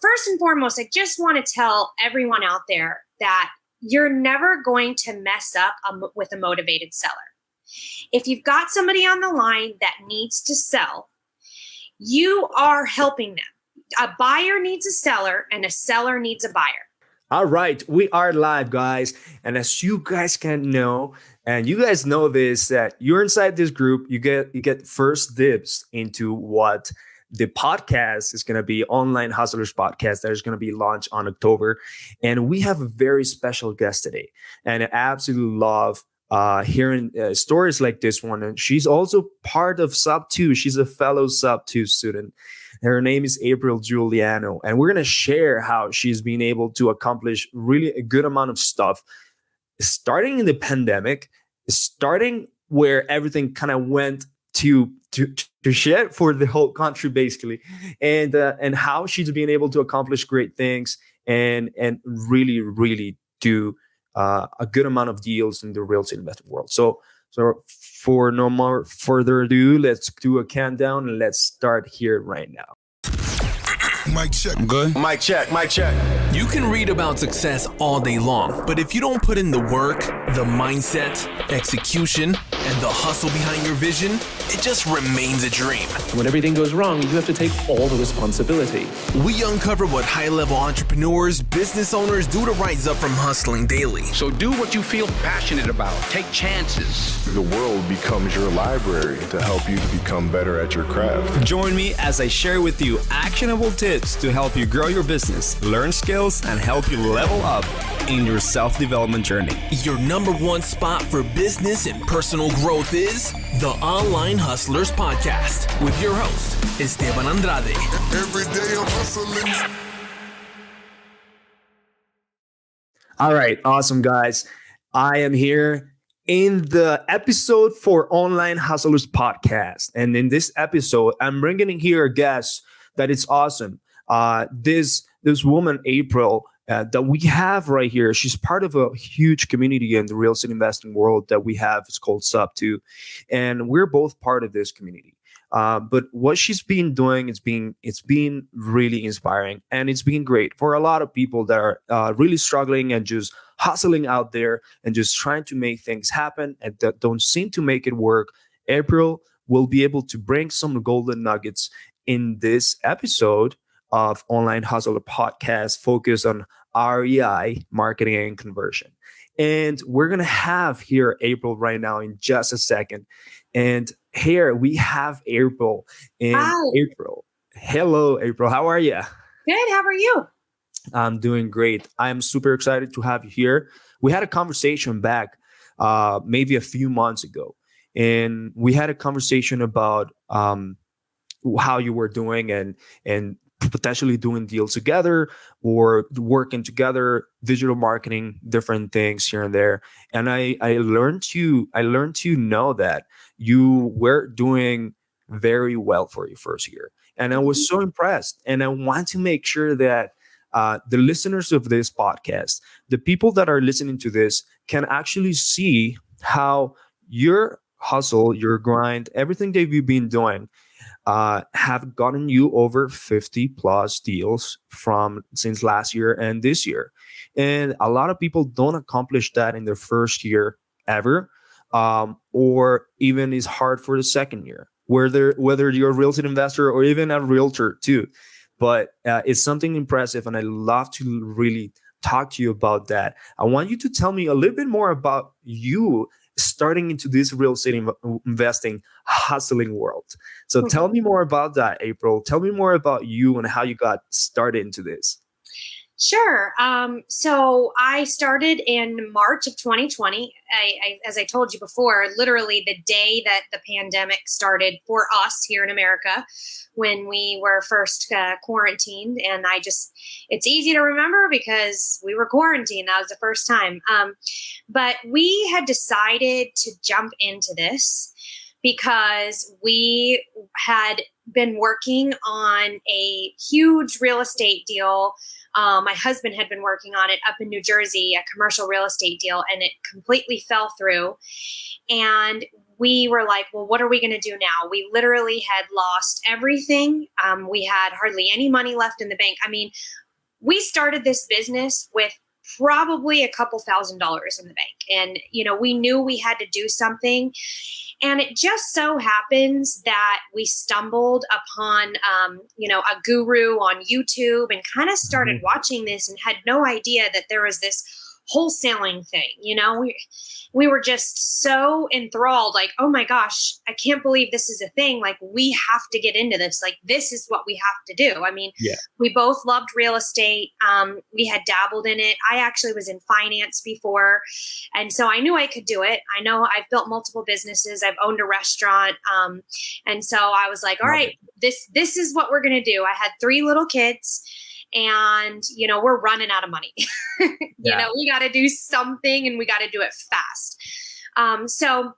first and foremost, I just want to tell everyone out there that you're never going to mess up with a motivated seller. If you've got somebody on the line that needs to sell, you are helping them. A buyer needs a seller and a seller needs a buyer. All right, we are live, guys. And as you guys can know, and you guys know this, that you're inside this group, you get first dibs into what the podcast is going to be, Online Hustlers Podcast, that is going to be launched on October. And we have a very special guest today. And I absolutely love hearing stories like this one. And she's also part of Sub 2. She's a fellow Sub 2 student. Her name is April Juliano. And we're going to share how she's been able to accomplish really a good amount of stuff, starting in the pandemic, starting where everything kind of went to shit for the whole country, basically, and how she's been able to accomplish great things and really do a good amount of deals in the real estate investing world. So for no more further ado, let's do a countdown and let's start here right now. Mic check. I'm good. Mic check. You can read about success all day long, but if you don't put in the work, the mindset, execution, and the hustle behind your vision, it just remains a dream. When everything goes wrong, you have to take all the responsibility. We uncover what high-level entrepreneurs, business owners do to rise up from hustling daily. So do what you feel passionate about. Take chances. The world becomes your library to help you to become better at your craft. Join me as I share with you actionable tips to help you grow your business, learn skills, and help you level up in your self-development journey. Your number one spot for business and personal growth is the Online Hustlers Podcast with your host, Esteban Andrade. Every day I'm hustling. All right, awesome, guys. I am here in the episode for Online Hustlers Podcast. And in this episode, I'm bringing in here a guest that is awesome. This woman, April, that we have right here, she's part of a huge community in the real estate investing world that we have. It's called Sub 2. And we're both part of this community. But what she's been doing, it's been really inspiring, and it's been great for a lot of people that are really struggling and just hustling out there and just trying to make things happen and that don't seem to make it work. April will be able to bring some golden nuggets in this episode of Online Hustler Podcast focused on REI, marketing and conversion. And we're going to have here April right now in just a second. And here we have April. And Hi. April, hello, April. How are you? Good. How are you? I'm doing great. I'm super excited to have you here. We had a conversation back maybe a few months ago. And we had a conversation about how you were doing and potentially doing deals together or working together, digital marketing, different things here and there. And I learned to know that you were doing very well for your first year. And I was so impressed. And I want to make sure that the listeners of this podcast, the people that are listening to this, can actually see how your hustle, your grind, everything that you've been doing have gotten you over 50 plus deals since last year and this year. And a lot of people don't accomplish that in their first year ever, or even is hard for the second year, whether you're a real estate investor or even a realtor too. But it's something impressive, and I love to really talk to you about that. I want you to tell me a little bit more about you starting into this real estate investing hustling world. So tell me more about that, April. Tell me more about you and how you got started into this. Sure. So I started in March of 2020. As I told you before, literally the day that the pandemic started for us here in America, when we were first quarantined. And it's easy to remember because we were quarantined. That was the first time. But we had decided to jump into this because we had been working on a huge real estate deal. My husband had been working on it up in New Jersey, a commercial real estate deal, and it completely fell through. And we were like, well, what are we going to do now? We literally had lost everything. We had hardly any money left in the bank. I mean, we started this business with probably a couple $1,000s in the bank. And, we knew we had to do something. And it just so happens that we stumbled upon, a guru on YouTube and kind of started watching this and had no idea that there was this wholesaling thing. We were just so enthralled, like, oh my gosh, I can't believe this is a thing. Like, we have to get into this. Like, this is what we have to do. I mean, we both loved real estate. We had dabbled in it. I actually was in finance before. And so I knew I could do it. I know I've built multiple businesses. I've owned a restaurant. And so I was like, all right, this is what we're going to do. I had 3 little kids. And, we're running out of money. We got to do something and we got to do it fast. So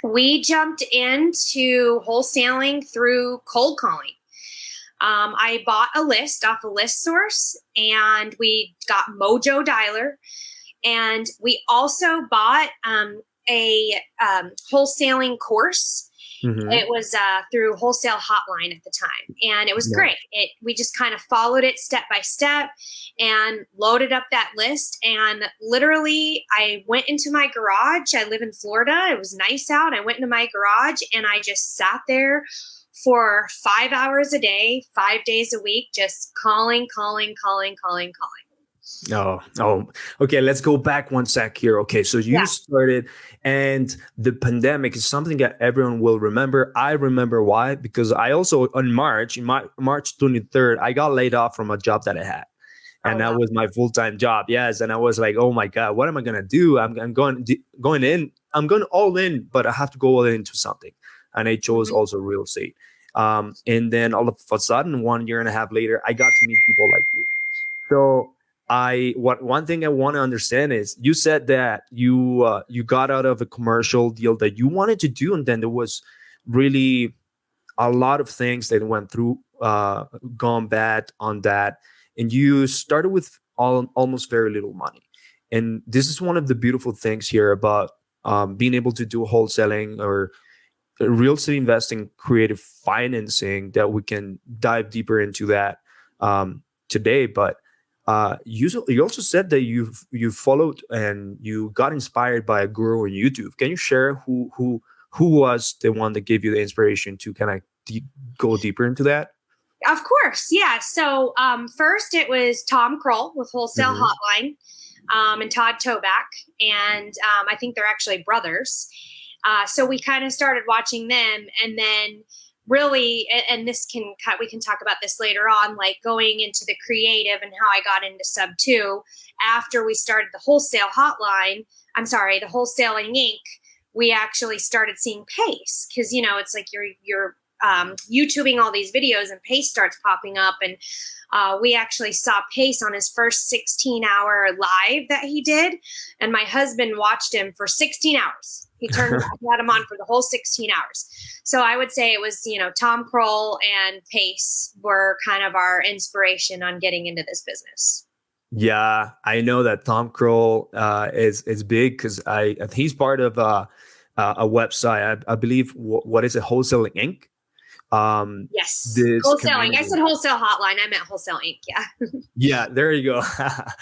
we jumped into wholesaling through cold calling. I bought a list off a list source and we got Mojo Dialer. And we also bought a wholesaling course. It was through Wholesale Hotline at the time, and it was great. We just kind of followed it step by step and loaded up that list. And literally, I went into my garage. I live in Florida. It was nice out. I went into my garage and I just sat there for 5 hours a day, 5 days a week, just calling. Oh, okay. Let's go back one sec here. Okay. So you started, and the pandemic is something that everyone will remember. I remember why, because I also in March 23rd, I got laid off from a job that I had. And that was my full-time job. Yes. And I was like, oh my God, what am I going to do? I'm going all in, but I have to go all into something. And I chose also real estate. And then all of a sudden, 1.5 years later, I got to meet people like you. So one thing I want to understand is you said that you got out of a commercial deal that you wanted to do, and then there was really a lot of things that went through, gone bad on that, and you started with almost very little money. And this is one of the beautiful things here about being able to do wholesaling or real estate investing, creative financing, that we can dive deeper into that today. But you also said that you followed and you got inspired by a guru on YouTube. Can you share who was the one that gave you the inspiration to kind of go deeper into that? Of course, yeah. So first it was Tom Kroll with Wholesale Hotline, and Todd Toback, and I think they're actually brothers. So we kind of started watching them, and then really, and we can talk about this later on, like going into the creative and how I got into sub 2 after we started the Wholesaling Inc. We actually started seeing Pace, because it's like you're YouTubing all these videos and Pace starts popping up, and we actually saw Pace on his first 16-hour live that he did, and my husband watched him for 16 hours. He had him on for the whole 16 hours. So I would say it was, Tom Kroll and Pace were kind of our inspiration on getting into this business. Yeah, I know that Tom Kroll is big because he's part of a website. I believe what is it, Wholesaling Inc. Yes, wholesaling. I said Wholesale Hotline. I meant Wholesale Inc. Yeah. Yeah, there you go.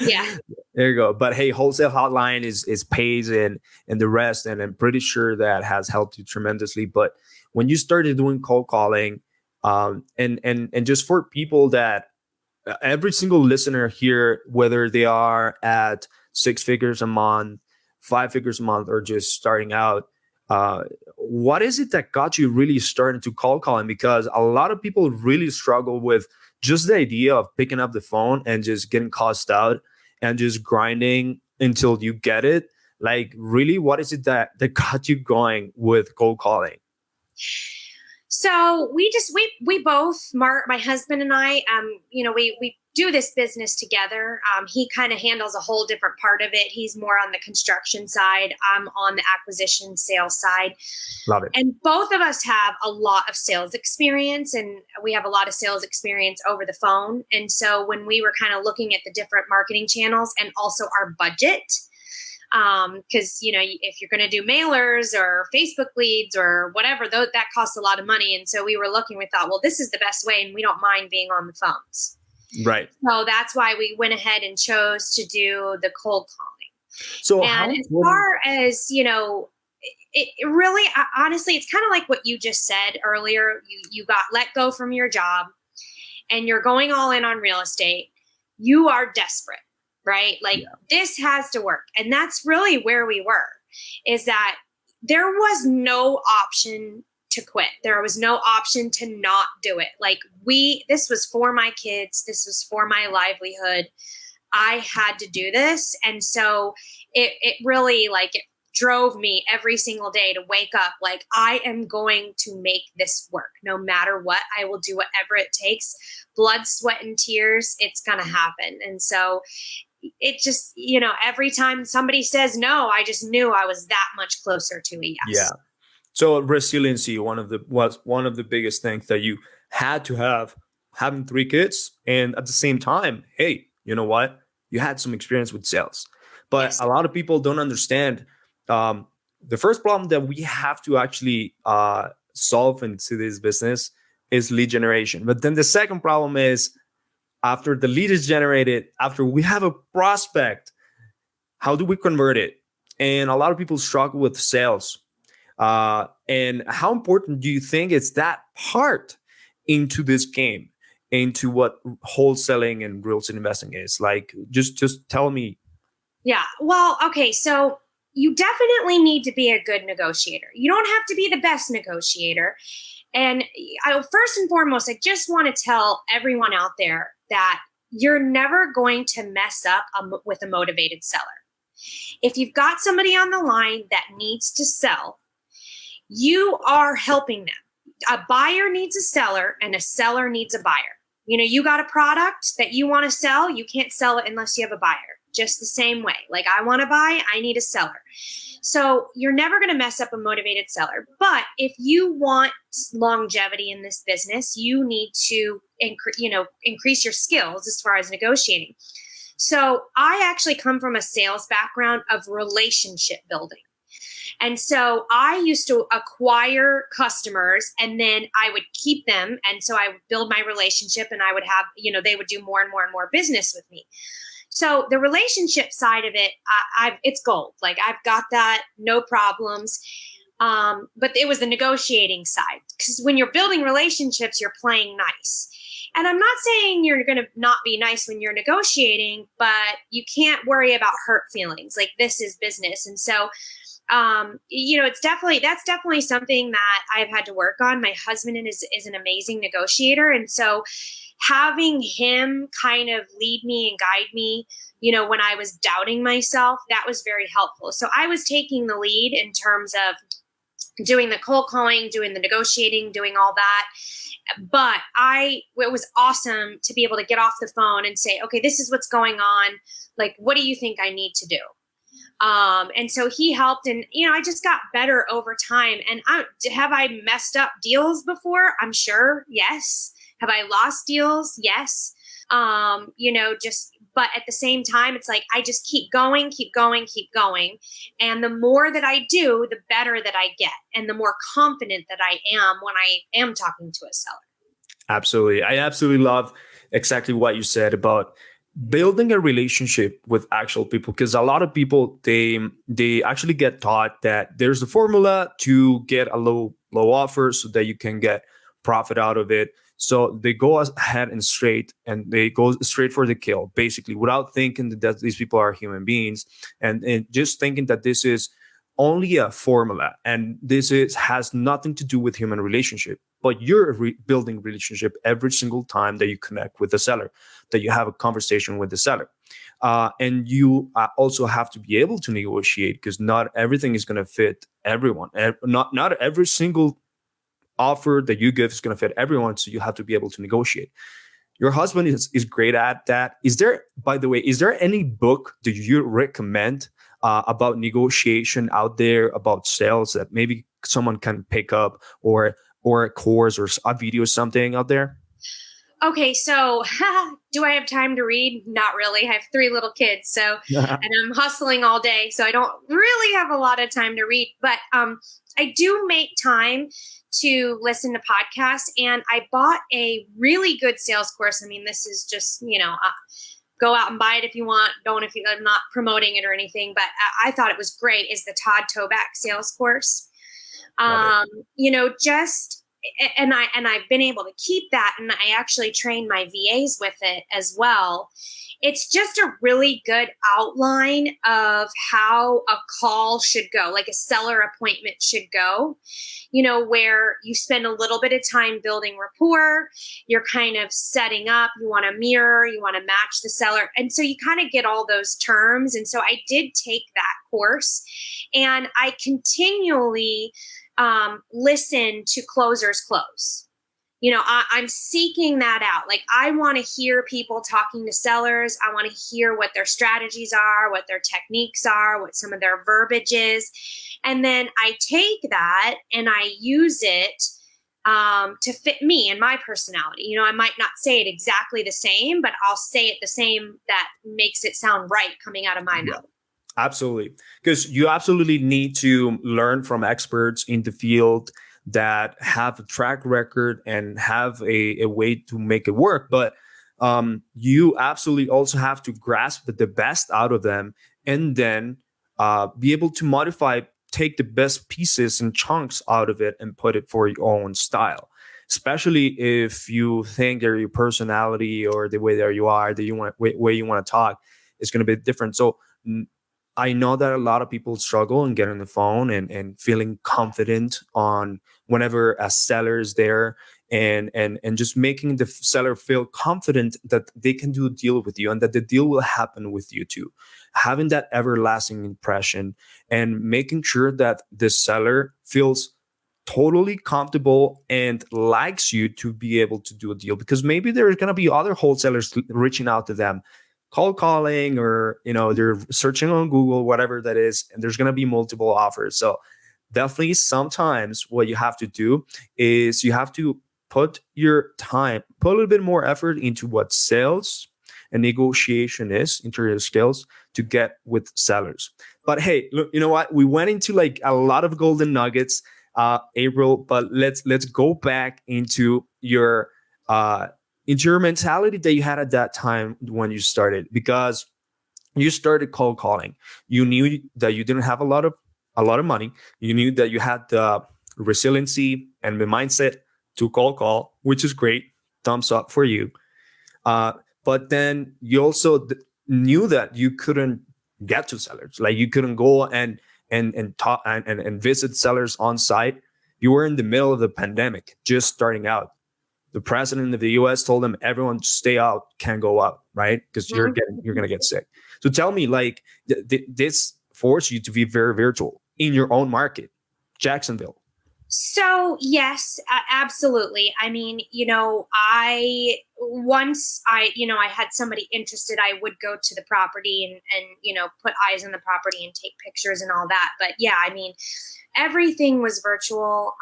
Yeah, there you go. But hey, Wholesale Hotline is Pace and the rest, and I'm pretty sure that has helped you tremendously. But when you started doing cold calling, and just for people that every single listener here, whether they are at 6 figures a month, 5 figures a month, or just starting out, what is it that got you really starting to cold calling? Because a lot of people really struggle with just the idea of picking up the phone and just getting cussed out and just grinding until you get it. Like, really, what is it that got you going with cold calling? So we both, my husband and I, we do this business together. He kind of handles a whole different part of it. He's more on the construction side. I'm on the acquisition sales side. Love it. And both of us have a lot of sales experience, and we have a lot of sales experience over the phone. And so when we were kind of looking at the different marketing channels and also our budget, Because, if you're going to do mailers or Facebook leads or whatever, that costs a lot of money. And so we thought, well, this is the best way, and we don't mind being on the phones. Right. So that's why we went ahead and chose to do the cold calling. So and as far as, it really, honestly, it's kind of like what you just said earlier. You got let go from your job and you're going all in on real estate. You are desperate, right? Like this has to work. And that's really where we were, is that there was no option to quit. There was no option to not do it. Like this was for my kids. This was for my livelihood. I had to do this. And so it really it drove me every single day to wake up like, I am going to make this work no matter what. I will do whatever it takes. Blood, sweat, and tears. It's going to happen. And so it just, every time somebody says no, I just knew I was that much closer to a yes. Yeah. So resiliency was one of the biggest things that you had to have, having 3 kids. And at the same time, hey, you know what? You had some experience with sales. But yes. A lot of people don't understand the first problem that we have to actually solve into this business is lead generation. But then the second problem is, after the lead is generated, after we have a prospect, how do we convert it? And a lot of people struggle with sales. And how important do you think is that part into this game, into what wholesaling and real estate investing is? Like, just tell me. Yeah. Well, okay. So you definitely need to be a good negotiator. You don't have to be the best negotiator. And first and foremost, I just want to tell everyone out there that you're never going to mess up with a motivated seller. If you've got somebody on the line that needs to sell, you are helping them. A buyer needs a seller and a seller needs a buyer. You got a product that you want to sell. You can't sell it unless you have a buyer. Just the same way. Like, I want to buy, I need a seller. So you're never going to mess up a motivated seller. But if you want longevity in this business, you need to increase your skills as far as negotiating. So I actually come from a sales background of relationship building. And so I used to acquire customers and then I would keep them. And so I would build my relationship and I would have, they would do more and more and more business with me. So the relationship side of it, it's gold. Like, I've got that, no problems. But it was the negotiating side, because when you're building relationships, you're playing nice. And I'm not saying you're going to not be nice when you're negotiating, but you can't worry about hurt feelings. Like, this is business. And so, that's definitely something that I've had to work on. My husband is an amazing negotiator. And so having him kind of lead me and guide me, when I was doubting myself, that was very helpful. So I was taking the lead in terms of doing the cold calling, doing the negotiating, doing all that. But it was awesome to be able to get off the phone and say, okay, this is what's going on. Like, what do you think I need to do? And so he helped, and, I just got better over time. And have I messed up deals before? I'm sure. Yes. Have I lost deals? Yes. But at the same time, it's like, I just keep going. And the more that I do, the better that I get, and the more confident that I am when I am talking to a seller. Absolutely. I absolutely love exactly what you said about building a relationship with actual people, because a lot of people, they actually get taught that there's a formula to get a low offer so that you can get profit out of it. So they go ahead and they go straight for the kill, basically, without thinking that these people are human beings, and just thinking that this is only a formula and has nothing to do with human relationship. But you're building relationship every single time that you connect with the seller, that you have a conversation with the seller. And you also have to be able to negotiate, because not everything is going to fit everyone. Not every single offer that you give is going to fit everyone. So you have to be able to negotiate. Your husband is great at that. By the way, is there any book that you recommend about negotiation out there, about sales, that maybe someone can pick up, or a course or a video, something out there? Okay, so do I have time to read? Not really. I have 3 little kids, so and I'm hustling all day, so I don't really have a lot of time to read. But I do make time to listen to podcasts, and I bought a really good sales course. I mean, this is just go out and buy it if you want. Don't if you. I'm not promoting it or anything, but I thought it was great. Is the Todd Toback sales course? Just. And I've been able to keep that, and I actually train my VAs with it as well. It's just a really good outline of how a call should go, like a seller appointment should go, where you spend a little bit of time building rapport, you're kind of setting up, you want to mirror, you want to match the seller. And so you kind of get all those terms. And so I did take that course, and I continually listen to closers close. I'm seeking that out. Like, I want to hear people talking to sellers. I want to hear what their strategies are, what their techniques are, what some of their verbiage is. And then I take that and I use it to fit me and my personality. I might not say it exactly the same, but I'll say it the same that makes it sound right coming out of my mouth. Absolutely. Because you absolutely need to learn from experts in the field that have a track record and have a way to make it work. But you absolutely also have to grasp the best out of them, and then be able to take the best pieces and chunks out of it and put it for your own style. Especially if you think that your personality or the way that you are, way you want to talk is going to be different. So I know that a lot of people struggle in getting on the phone and feeling confident on whenever a seller is there, and just making the seller feel confident that they can do a deal with you and that the deal will happen with you too. Having that everlasting impression and making sure that the seller feels totally comfortable and likes you to be able to do a deal, because maybe there's going to be other wholesalers reaching out to them, cold calling, or they're searching on Google, whatever that is, and there's going to be multiple offers. So definitely sometimes what you have to do is you have to put your time, put a little bit more effort into what sales and negotiation is, into your skills to get with sellers. But hey, look, you know what? We went into like a lot of golden nuggets, April, but let's go back into your mentality that you had at that time when you started, because you started cold calling. You knew that you didn't have a lot of money. You knew that you had the resiliency and the mindset to cold call, which is great. Thumbs up for you. But then you also knew that you couldn't get to sellers. Like, you couldn't go and talk and visit sellers on site. You were in the middle of the pandemic, just starting out. The president of the U.S. told them everyone stay out, can't go out, right? Because you're going to get sick. So tell me, like, this forced you to be very virtual in your own market, Jacksonville. So yes, absolutely. I mean, once I had somebody interested, I would go to the property and put eyes on the property and take pictures and all that. But yeah, I mean, everything was virtual.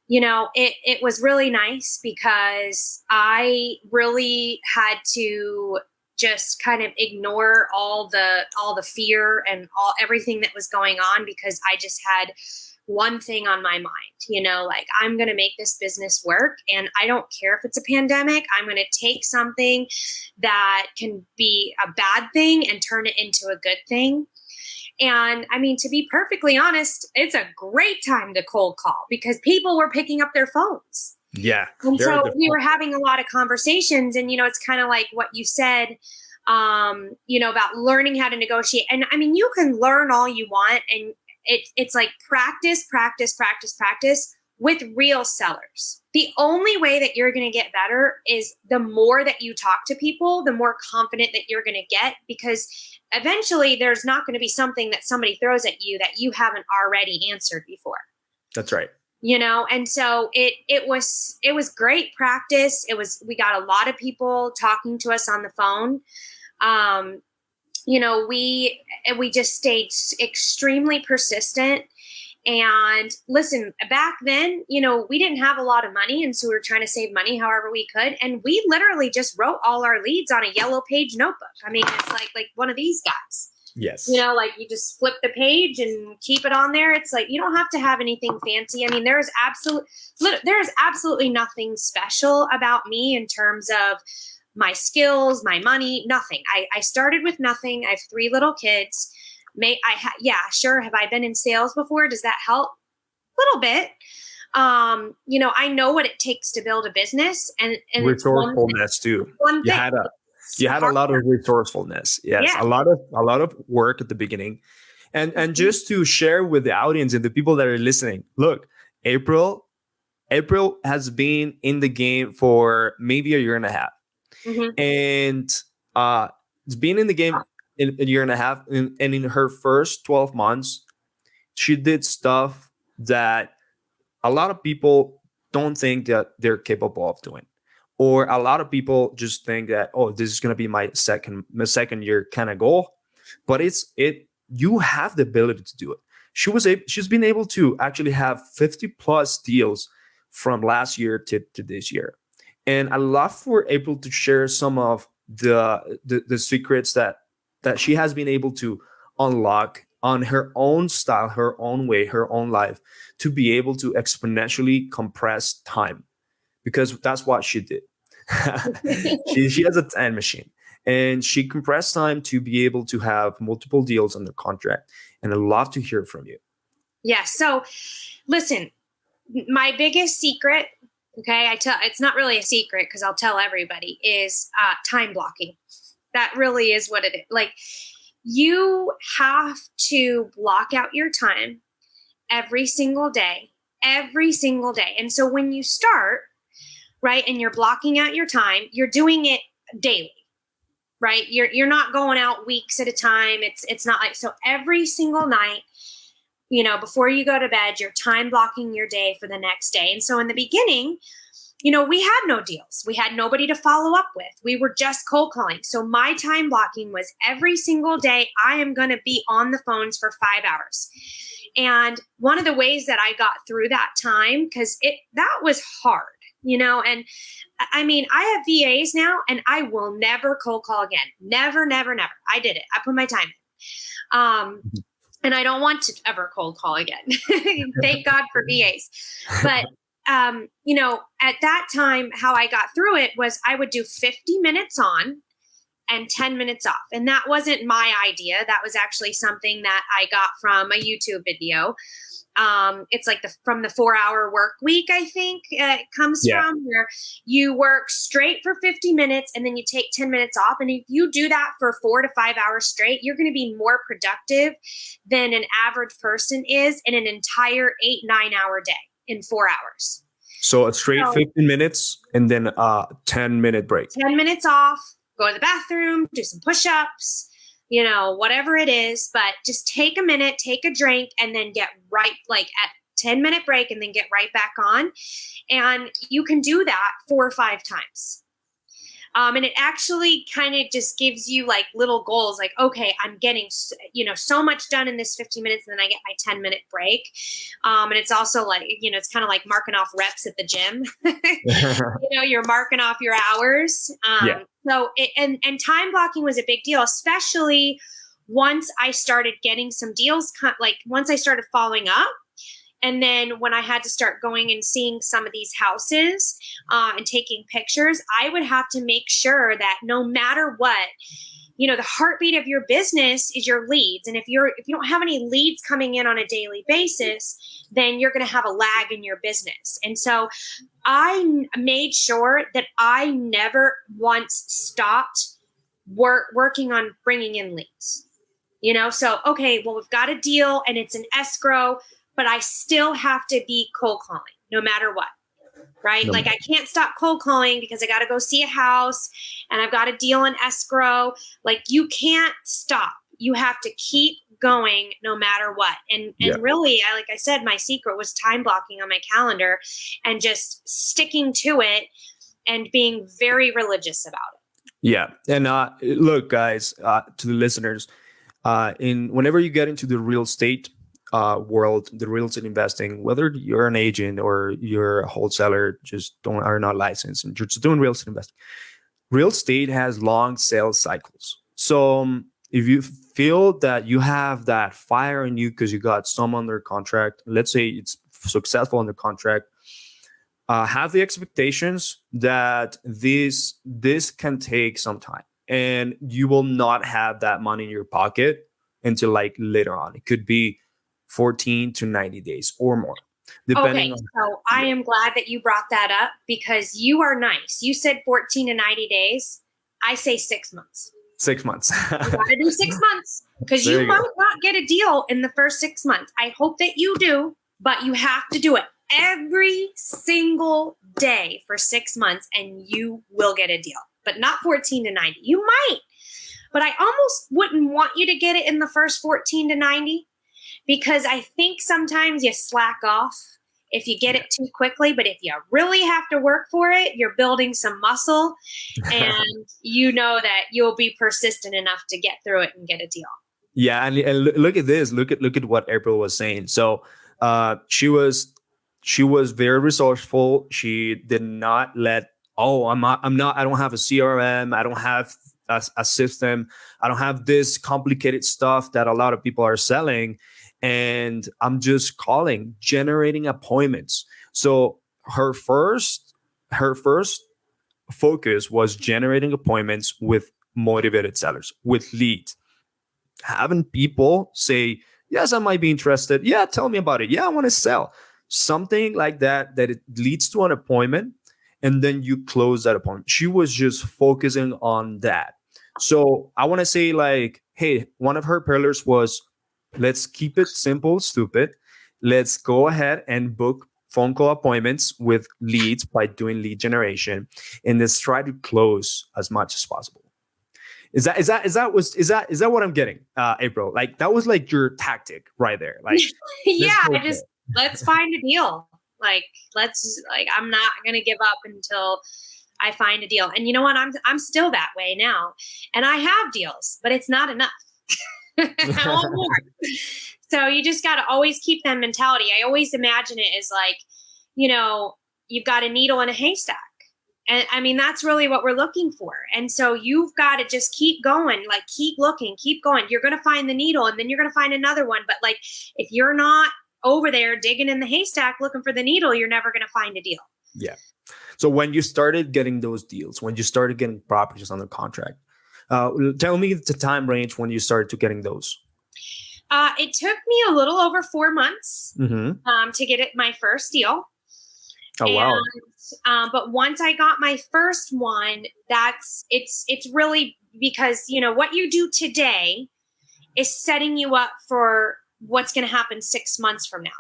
It was really nice because I really had to just kind of ignore all the fear and everything that was going on, because I just had one thing on my mind, like, I'm going to make this business work, and I don't care if it's a pandemic. I'm going to take something that can be a bad thing and turn it into a good thing. And I mean, to be perfectly honest, it's a great time to cold call because people were picking up their phones. Yeah. And so we were having a lot of conversations, and, it's kind of like what you said, about learning how to negotiate. And I mean, you can learn all you want, and it's like practice with real sellers. The only way that you're going to get better is the more that you talk to people, the more confident that you're going to get, because eventually there's not going to be something that somebody throws at you that you haven't already answered before. That's right. And so it was great practice. We got a lot of people talking to us on the phone. We just stayed extremely persistent, And listen, back then, we didn't have a lot of money. And so we were trying to save money however we could. And we literally just wrote all our leads on a yellow page notebook. I mean, it's like one of these guys. Yes. Like you just flip the page and keep it on there. It's like, you don't have to have anything fancy. I mean, there's absolutely nothing special about me in terms of my skills, my money, nothing. I started with nothing. I have 3 little kids. Sure. Have I been in sales before? Does that help? A little bit. I know what it takes to build a business, and resourcefulness too. You had a lot of resourcefulness. Yes. Yeah. A lot of work at the beginning. And just to share with the audience and the people that are listening, look, April has been in the game for maybe a year and a half. Mm-hmm. And it's been in the game in a year and a half. And in her first 12 months, she did stuff that a lot of people don't think that they're capable of doing. Or a lot of people just think that, oh, this is going to be my second year kind of goal. But you have the ability to do it. She's been able to actually have 50 plus deals from last year to this year. And I'd love for April to share some of the secrets that she has been able to unlock on her own style, her own way, her own life, to be able to exponentially compress time. Because that's what she did. she has a time machine, and she compressed time to be able to have multiple deals under contract. And I'd love to hear from you. Yeah. So listen, my biggest secret, okay, it's not really a secret because I'll tell everybody, is time blocking. That really is what it is. Like, you have to block out your time every single day. And so when you start, right, and you're blocking out your time, you're doing it daily, right? You're not going out weeks at a time. It's not like, so every single night, before you go to bed, you're time blocking your day for the next day. And so in the beginning, we had no deals. We had nobody to follow up with. We were just cold calling. So my time blocking was every single day, I am going to be on the phones for 5 hours. And one of the ways that I got through that time, because that was hard, and I mean, I have VAs now, and I will never cold call again. Never, never, never. I did it. I put my time in. And I don't want to ever cold call again. Thank God for VAs. But, at that time, how I got through it was I would do 50 minutes on and 10 minutes off. And that wasn't my idea. That was actually something that I got from a YouTube video. It's like from the 4-hour work week, I think it comes from, where you work straight for 50 minutes and then you take 10 minutes off. And if you do that for 4 to 5 hours straight, you're going to be more productive than an average person is in an entire 8-9 hour day in 4 hours. So a straight 15 minutes and then a 10-minute break. 10 minutes off, go to the bathroom, do some push-ups, whatever it is, but just take a minute, take a drink, and then get right, like at 10-minute break, and then get right back on. And you can do that 4 or 5 times. And it actually kind of just gives you like little goals, like, okay, I'm getting, so much done in this 15 minutes, and then I get my 10-minute break. And it's also like, it's kind of like marking off reps at the gym. You're marking off your hours. So and time blocking was a big deal, especially once I started getting some deals, like once I started following up. And then when I had to start going and seeing some of these houses and taking pictures, I would have to make sure that no matter what, the heartbeat of your business is your leads. And if you don't have any leads coming in on a daily basis, then you're going to have a lag in your business. And so I made sure that I never once stopped working on bringing in leads. So, okay, well, we've got a deal and it's an escrow, but I still have to be cold calling no matter what, right? Like I can't stop cold calling because I got to go see a house and I've got a deal in escrow. Like you can't stop. You have to keep going no matter what. And really, like I said, my secret was time blocking on my calendar and just sticking to it and being very religious about it. Yeah. And look, guys, to the listeners, whenever you get into the real estate, world, the real estate investing, whether you're an agent or you're a wholesaler, are not licensed and you're just doing real estate investing. Real estate has long sales cycles. So if you feel that you have that fire in you because you got some under contract, let's say it's successful under contract, have the expectations that this can take some time, and you will not have that money in your pocket until like later on. It could be 14 to 90 days or more, depending on. So I am glad that you brought that up because you are nice. You said 14 to 90 days. I say 6 months. 6 months. You got to do 6 months because you might not get a deal in the first 6 months. I hope that you do, but you have to do it every single day for 6 months and you will get a deal, but not 14 to 90. You might, but I almost wouldn't want you to get it in the first 14 to 90 because I think sometimes you slack off if you get it too quickly, but if you really have to work for it, you're building some muscle and you know that you'll be persistent enough to get through it and get a deal. Yeah. And look at this, look at what April was saying. So she was very resourceful. She did not let, I don't have a CRM. I don't have a system. I don't have this complicated stuff that a lot of people are selling. And I'm just generating appointments. So her first focus was generating appointments with motivated sellers, with leads, having people say, yes, I might be interested. Yeah, tell me about it. Yeah, I want to sell. Something like that it leads to an appointment, and then you close that appointment. She was just focusing on that. So I want to say, like, hey, one of her pillars was, let's keep it simple, stupid. Let's go ahead and book phone call appointments with leads by doing lead generation, and let's try to close as much as possible. Is that what I'm getting, April? Like, that was like your tactic right there. Like, let's find a deal. I'm not gonna give up until I find a deal. And you know what? I'm still that way now, and I have deals, but it's not enough. I want more. So you just got to always keep that mentality. I always imagine it as like, you've got a needle in a haystack. And I mean, that's really what we're looking for. And so you've got to just keep going, like keep looking, keep going. You're going to find the needle and then you're going to find another one. But like, if you're not over there digging in the haystack looking for the needle, you're never going to find a deal. Yeah. So when you started getting those deals, when you started getting properties under contract, tell me the time range when you started to getting those. It took me a little over 4 months to get my first deal. Oh, wow. But once I got my first one, it's really because, what you do today is setting you up for what's going to happen 6 months from now.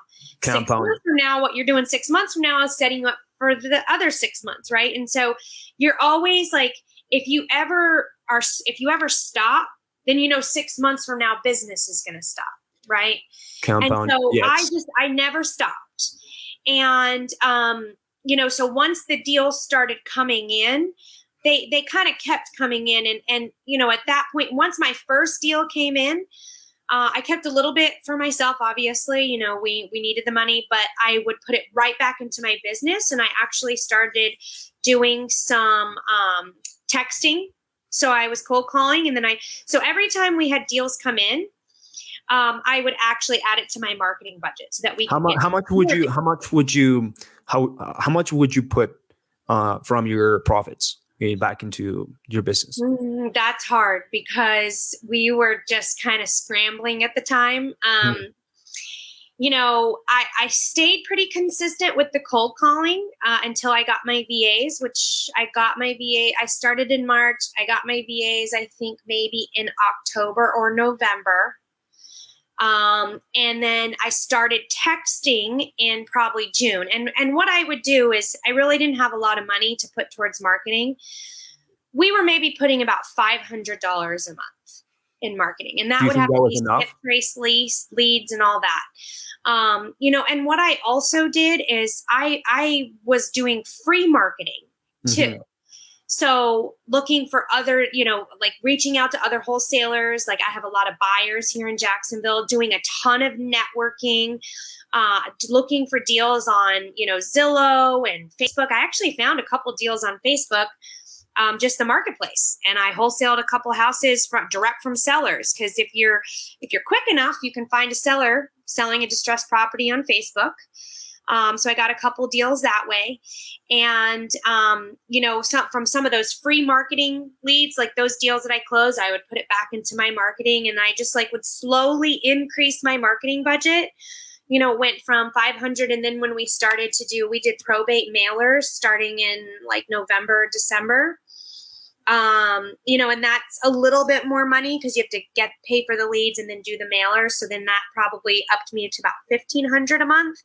Compound. 6 months from now, what you're doing 6 months from now is setting you up for the other 6 months, right? And so you're always like, if you ever stop, then 6 months from now business is going to stop, right? Compound. And so yes. I never stopped. And so once the deals started coming in, they kind of kept coming in, and at that point, once my first deal came in, I kept a little bit for myself. Obviously, we needed the money, but I would put it right back into my business, and I actually started doing some texting. So I was cold calling, and then so every time we had deals come in, I would actually add it to my marketing budget so that we. How much would you put from your profits back into your business? That's hard because we were just kind of scrambling at the time. I stayed pretty consistent with the cold calling until I got my VAs, which I started in March. I got my VAs, I think maybe in October or November. And then I started texting in probably June. And what I would do is I really didn't have a lot of money to put towards marketing. We were maybe putting about $500 a month in marketing. And that would have to be skip trace leads and all that. And what I also did is I was doing free marketing too. So looking for other, like reaching out to other wholesalers. Like I have a lot of buyers here in Jacksonville, doing a ton of networking, looking for deals on, Zillow and Facebook. I actually found a couple deals on Facebook, just the marketplace. And I wholesaled a couple houses direct from sellers. Cause if you're quick enough, you can find a seller selling a distressed property on Facebook. So I got a couple deals that way. And, from some of those free marketing leads, like those deals that I closed, I would put it back into my marketing, and I just would slowly increase my marketing budget. Went from 500. And then when we did probate mailers starting in November, December. And that's a little bit more money because you have to pay for the leads and then do the mailers. So then that probably upped me to about $1,500 a month.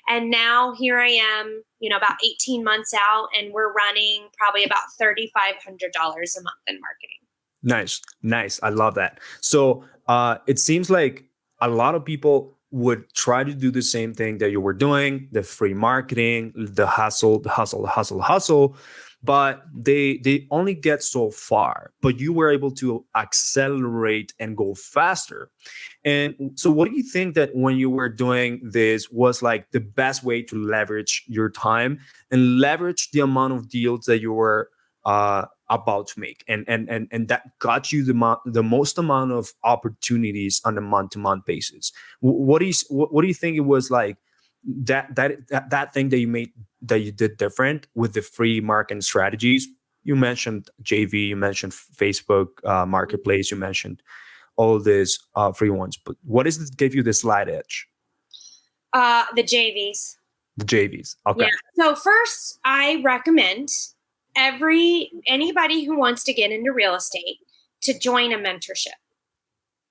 And now here I am, about 18 months out, and we're running probably about $3,500 a month in marketing. Nice. I love that. So it seems like a lot of people would try to do the same thing that you were doing, the free marketing, the hustle, but they only get so far. But you were able to accelerate and go faster. And so what do you think that when you were doing this was the best way to leverage your time and leverage the amount of deals that you were about to make, and that got you the most amount of opportunities on a month-to-month basis? What do you think it was that thing that you made, that you did different with the free marketing strategies? You mentioned JV, you mentioned Facebook marketplace, you mentioned all these free ones, but what is it that gave you the slight edge? The JVs. The JVs. Okay. Yeah. So first, I recommend anybody who wants to get into real estate to join a mentorship,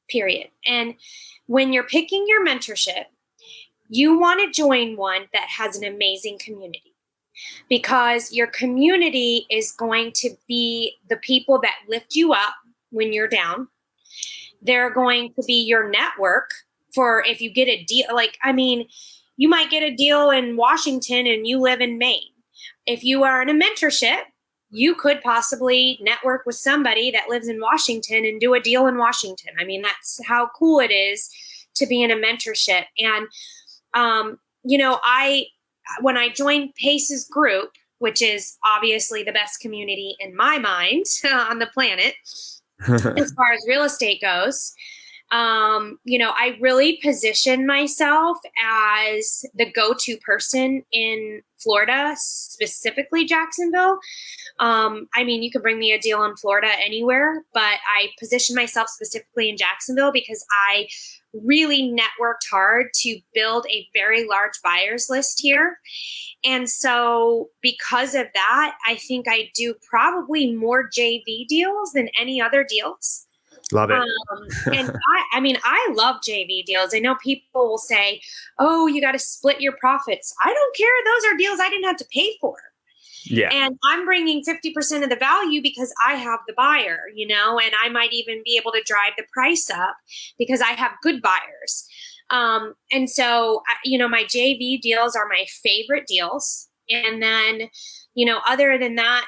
period. And when you're picking your mentorship, you want to join one that has an amazing community, because your community is going to be the people that lift you up when you're down. They're going to be your network for if you get a deal. You might get a deal in Washington and you live in Maine. If you are in a mentorship, you could possibly network with somebody that lives in Washington and do a deal in Washington. That's how cool it is to be in a mentorship. And, when I joined Pace's group, which is obviously the best community in my mind on the planet, as far as real estate goes, I really position myself as the go-to person in Florida, specifically Jacksonville. You could bring me a deal in Florida anywhere, but I position myself specifically in Jacksonville because I really networked hard to build a very large buyers list here. And so because of that, I think I do probably more JV deals than any other deals. Love it. And I love JV deals. I know people will say, oh, you got to split your profits. I don't care. Those are deals I didn't have to pay for. Yeah. And I'm bringing 50% of the value because I have the buyer, and I might even be able to drive the price up because I have good buyers. And so, my JV deals are my favorite deals. And then, other than that,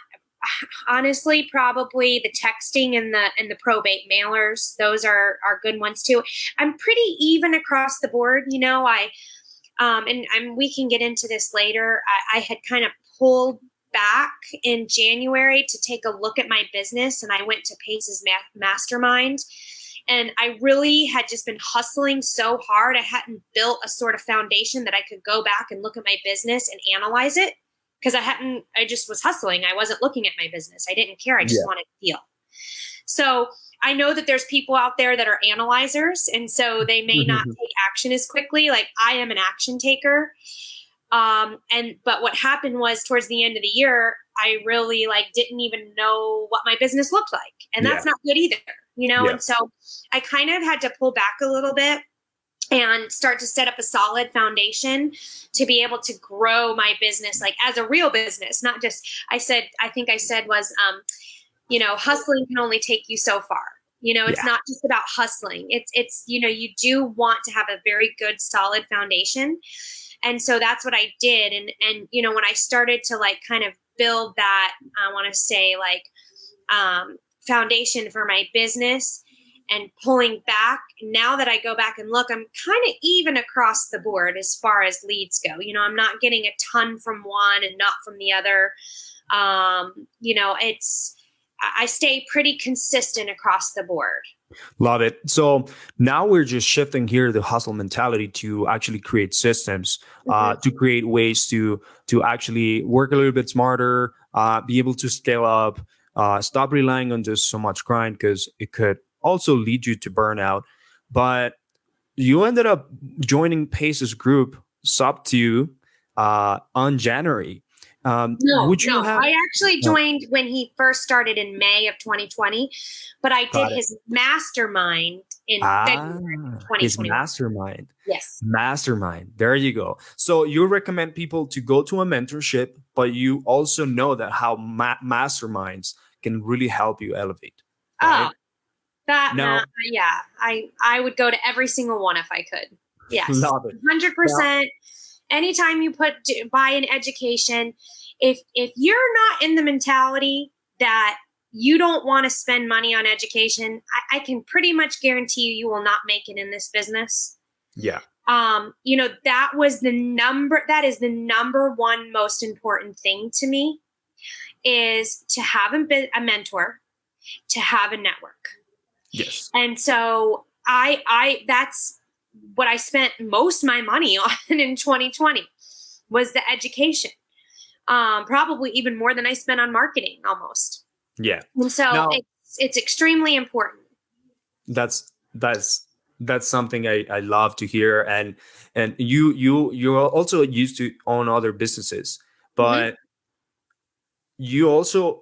honestly, probably the texting and the probate mailers, those are good ones too. I'm pretty even across the board. And we can get into this later. I had kind of pulled back in January to take a look at my business, and I went to Pace's mastermind, and I really had just been hustling so hard. I hadn't built a sort of foundation that I could go back and look at my business and analyze it, because I just was hustling. I wasn't looking at my business. I didn't care. I just wanted to deal. So I know that there's people out there that are analyzers, and so they may not take action as quickly. Like I am an action taker. But what happened was towards the end of the year, I really didn't even know what my business looked like. And that's not good either, And so I kind of had to pull back a little bit and start to set up a solid foundation to be able to grow my business, as a real business, not just, hustling can only take you so far. It's not just about hustling. It's, you do want to have a very good, solid foundation. And so that's what I did. And when I started to kind of build that, I want to say like, foundation for my business and pulling back. Now that I go back and look, I'm kind of even across the board as far as leads go. You know, I'm not getting a ton from one and not from the other. You know, I stay pretty consistent across the board. Love it. So now we're just shifting here the hustle mentality to actually create systems, to create ways to actually work a little bit smarter, be able to scale up, stop relying on just so much grind, because it could also lead you to burnout. But you ended up joining Pace's group sub 2 on January. I actually joined when he first started in May of 2020, but I did his mastermind in February of 2021. His mastermind. Yes. Mastermind. There you go. So you recommend people to go to a mentorship, but you also know that how masterminds can really help you elevate. Right? I would go to every single one if I could. Yes. Love it. 100%. Anytime you buy an education, if you're not in the mentality that you don't want to spend money on education, I can pretty much guarantee you will not make it in this business. Yeah. You know, that is the number one most important thing to me, is to have a mentor, to have a network. Yes. And so that's what I spent most of my money on in 2020 was the education. Probably even more than I spent on marketing almost. Yeah. And so it's extremely important. That's something I love to hear. And you're also used to own other businesses, but you also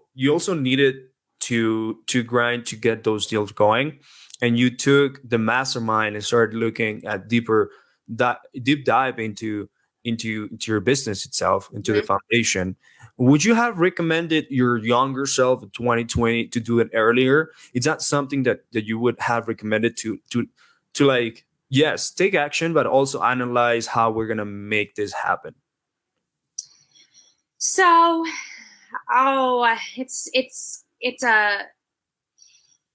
needed to grind to get those deals going. And you took the mastermind and started looking at deep dive into your business itself, into the foundation. Would you have recommended your younger self in 2020 to do it earlier? Is that something that you would have recommended to like, yes, take action, but also analyze how we're going to make this happen? So,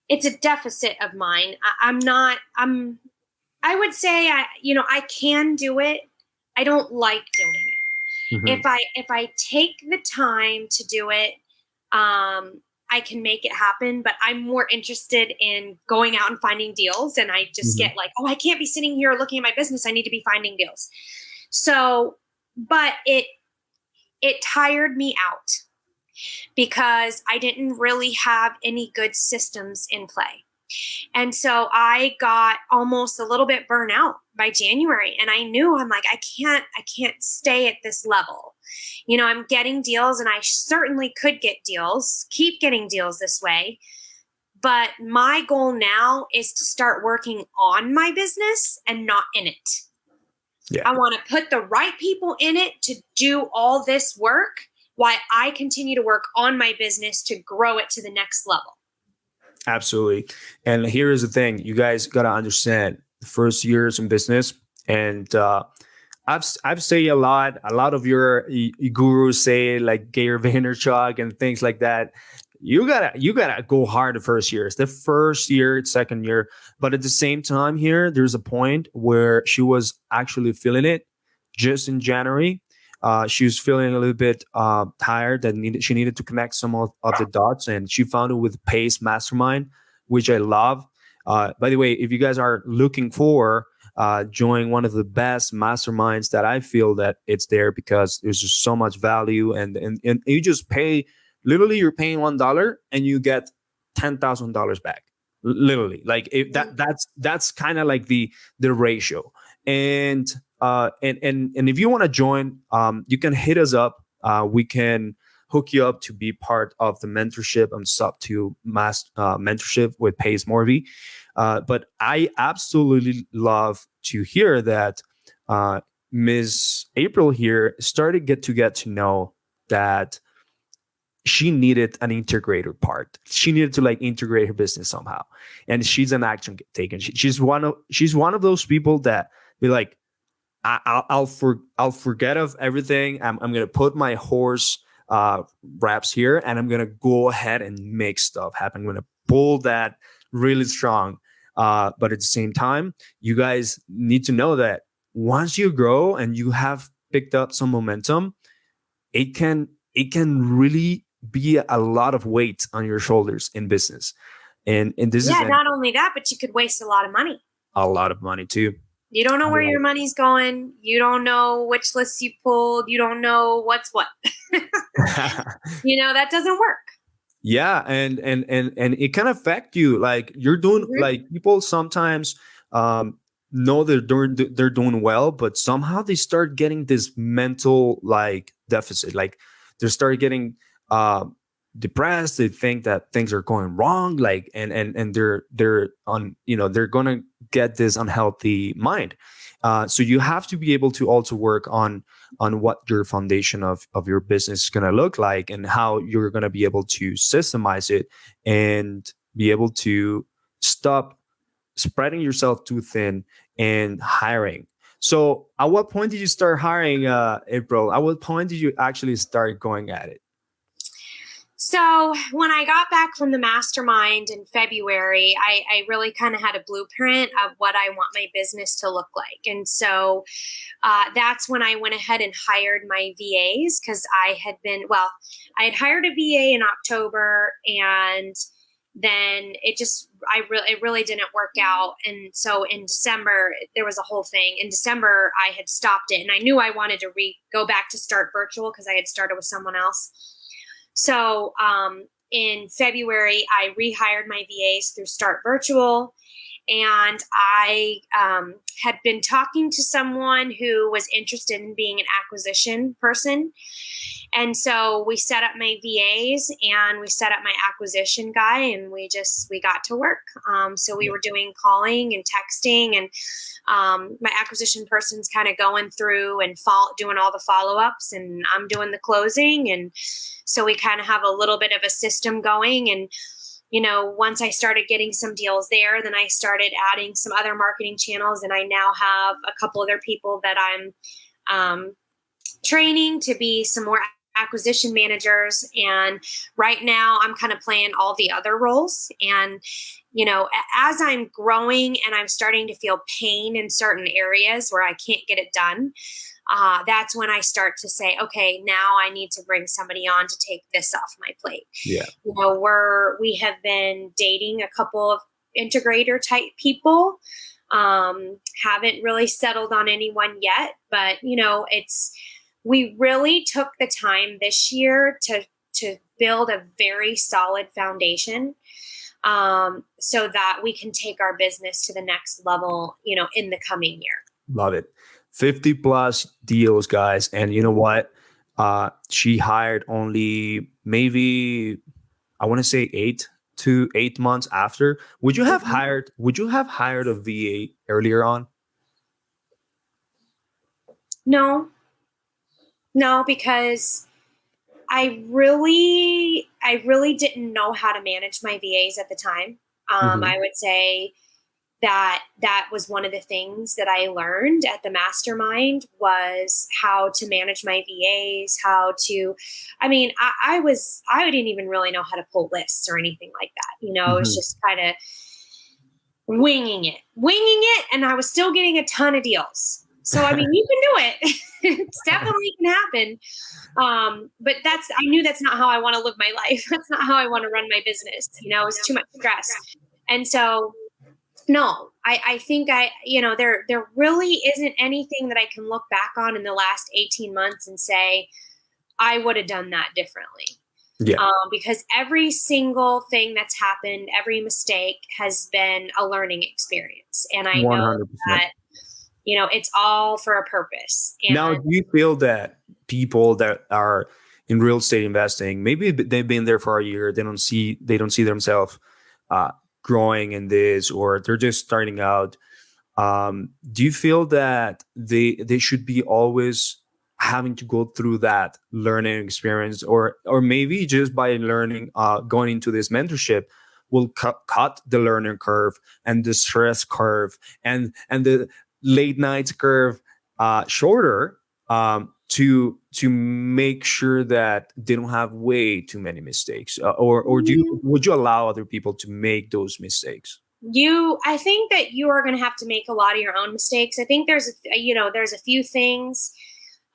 it's a deficit of mine. I would say, I can do it. I don't like doing it. If I take the time to do it, I can make it happen, but I'm more interested in going out and finding deals. And I just get like, I can't be sitting here looking at my business. I need to be finding deals. So, but it tired me out because I didn't really have any good systems in play. And so I got almost a little bit burnt out by January. And I knew, I'm like, I can't stay at this level. You know, I'm getting deals and I certainly could get deals, keep getting deals this way. But my goal now is to start working on my business and not in it. Yeah. I want to put the right people in it to do all this work while I continue to work on my business to grow it to the next level. Absolutely. And here is the thing. You guys got to understand the first years in business. And I've say a lot of your gurus say like Gary Vaynerchuk and things like that. You gotta go hard the first year. It's the first year, second year. But at the same time here, there's a point where she was actually feeling it just in January. She was feeling a little bit tired and she needed to connect some of the dots, and she found it with Pace Mastermind, which I love. By the way, if you guys are looking for join one of the best masterminds that I feel that it's there, because there's just so much value and you just pay, literally you're paying $1 and you get $10,000 back. Literally, like that's kind of like the ratio. And if you want to join, you can hit us up. We can hook you up to be part of the mentorship and sub to mentorship with Pace Morby. But I absolutely love to hear that Ms. April here started to get to know that she needed an integrator part. She needed to like integrate her business somehow, and she's an action taker. She's one of those people that be like, I'll forget of everything. I'm gonna put my horse reps here, and I'm gonna go ahead and make stuff happen. I'm gonna pull that really strong. But at the same time, you guys need to know that once you grow and you have picked up some momentum, it can really be a lot of weight on your shoulders in business. And this is not only that, but you could waste a lot of money. A lot of money too. You don't know where your money's going. You don't know which lists you pulled. You don't know what's what. That doesn't work. Yeah, and it can affect you. Like you're doing, like people sometimes know they're doing well, but somehow they start getting this mental like deficit. Like they start getting depressed. They think that things are going wrong. Like and they're on, they're gonna get this unhealthy mind. So you have to be able to also work on what your foundation of your business is going to look like, and how you're going to be able to systemize it and be able to stop spreading yourself too thin and hiring. So at what point did you start hiring, April? At what point did you actually start going at it? So when I got back from the mastermind in February, I really kind of had a blueprint of what I want my business to look like. And so that's when I went ahead and hired my VAs, because I had hired a VA in October, and then it really didn't work out. And so in December, there was a whole thing. In December, I had stopped it, and I knew I wanted to go back to start virtual because I had started with someone else. So in February, I rehired my VAs through Start Virtual, and I had been talking to someone who was interested in being an acquisition person. And so we set up my VAs and we set up my acquisition guy, and we got to work. So we were doing calling and texting, and my acquisition person's kind of going through and doing all the follow-ups, and I'm doing the closing. And so we kind of have a little bit of a system going. And, once I started getting some deals there, then I started adding some other marketing channels, and I now have a couple other people that I'm training to be some more acquisition managers. And right now I'm kind of playing all the other roles. And, as I'm growing and I'm starting to feel pain in certain areas where I can't get it done, that's when I start to say, okay, now I need to bring somebody on to take this off my plate. Yeah. We have been dating a couple of integrator type people. Haven't really settled on anyone yet, but we really took the time this year to build a very solid foundation, so that we can take our business to the next level, in the coming year. Love it. 50 plus deals, guys. And you know what? She hired only maybe, I want to say 8 to 8 months after. Would you have hired a VA earlier on? No, because I really didn't know how to manage my VAs at the time. I would say that was one of the things that I learned at the mastermind, was how to manage my VAs, I didn't even really know how to pull lists or anything like that. It was just kind of winging it. And I was still getting a ton of deals. So, you can do it. It's definitely can happen. But I knew that's not how I want to live my life. That's not how I want to run my business. It's too much stress. And so, no, I think there really isn't anything that I can look back on in the last 18 months and say, I would have done that differently. Yeah. Because every single thing that's happened, every mistake has been a learning experience. And I 100%. Know that, it's all for a purpose. And now, do you feel that people that are in real estate investing, maybe they've been there for a year, they don't see themselves growing in this, or they're just starting out? Do you feel that they should be always having to go through that learning experience, or maybe just by learning, going into this mentorship will cut the learning curve and the stress curve and the late nights curve shorter, to make sure that they don't have way too many mistakes, or would you allow other people to make those mistakes? I think that you are going to have to make a lot of your own mistakes. I think there's a few things,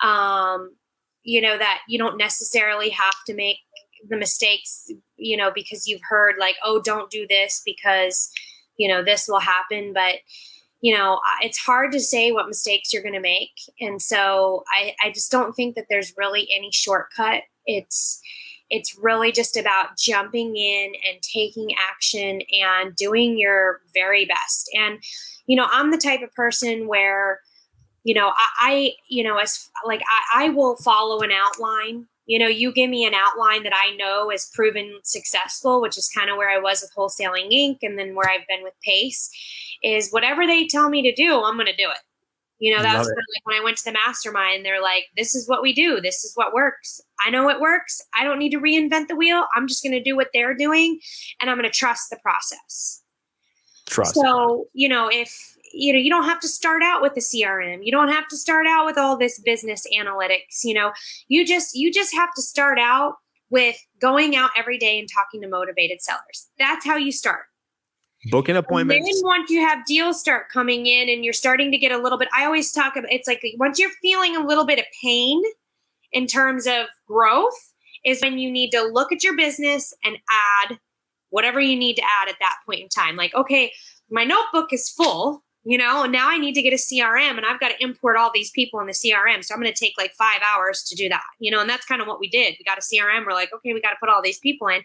that you don't necessarily have to make the mistakes, because you've heard like, oh, don't do this because, this will happen. But, it's hard to say what mistakes you're going to make. And so I just don't think that there's really any shortcut. It's really just about jumping in and taking action and doing your very best. And, I'm the type of person where, I will follow an outline. You give me an outline that I know is proven successful, which is kind of where I was with Wholesaling Inc. And then where I've been with Pace, is whatever they tell me to do, I'm going to do it. That was kind of like when I went to the mastermind, they're like, this is what we do. This is what works. I know it works. I don't need to reinvent the wheel. I'm just going to do what they're doing, and I'm going to trust the process. So, if, you don't have to start out with the CRM. You don't have to start out with all this business analytics. You just have to start out with going out every day and talking to motivated sellers. That's how you start. Booking appointments. And then once you have deals start coming in and you're starting to get a little bit, I always talk about, it's like once you're feeling a little bit of pain in terms of growth is when you need to look at your business and add whatever you need to add at that point in time. Like, okay, my notebook is full, now I need to get a CRM and I've got to import all these people in the CRM. So I'm going to take like 5 hours to do that, and that's kind of what we did. We got a CRM. We're like, okay, we got to put all these people in.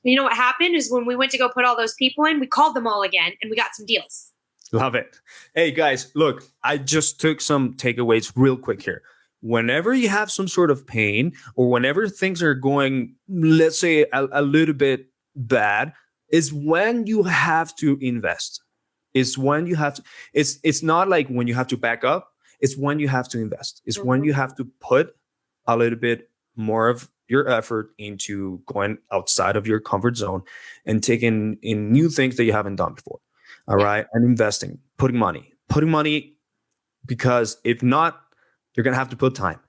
You know what happened is when we went to go put all those people in, we called them all again and we got some deals. Love it. Hey guys, look, I just took some takeaways real quick here. Whenever you have some sort of pain or whenever things are going, let's say a little bit bad, is when you have to invest. It's when you have to, it's not like when you have to back up. It's when you have to invest. It's when you have to put a little bit more of your effort into going outside of your comfort zone and taking in new things that you haven't done before. All right. And investing, putting money, because if not, you're going to have to put time.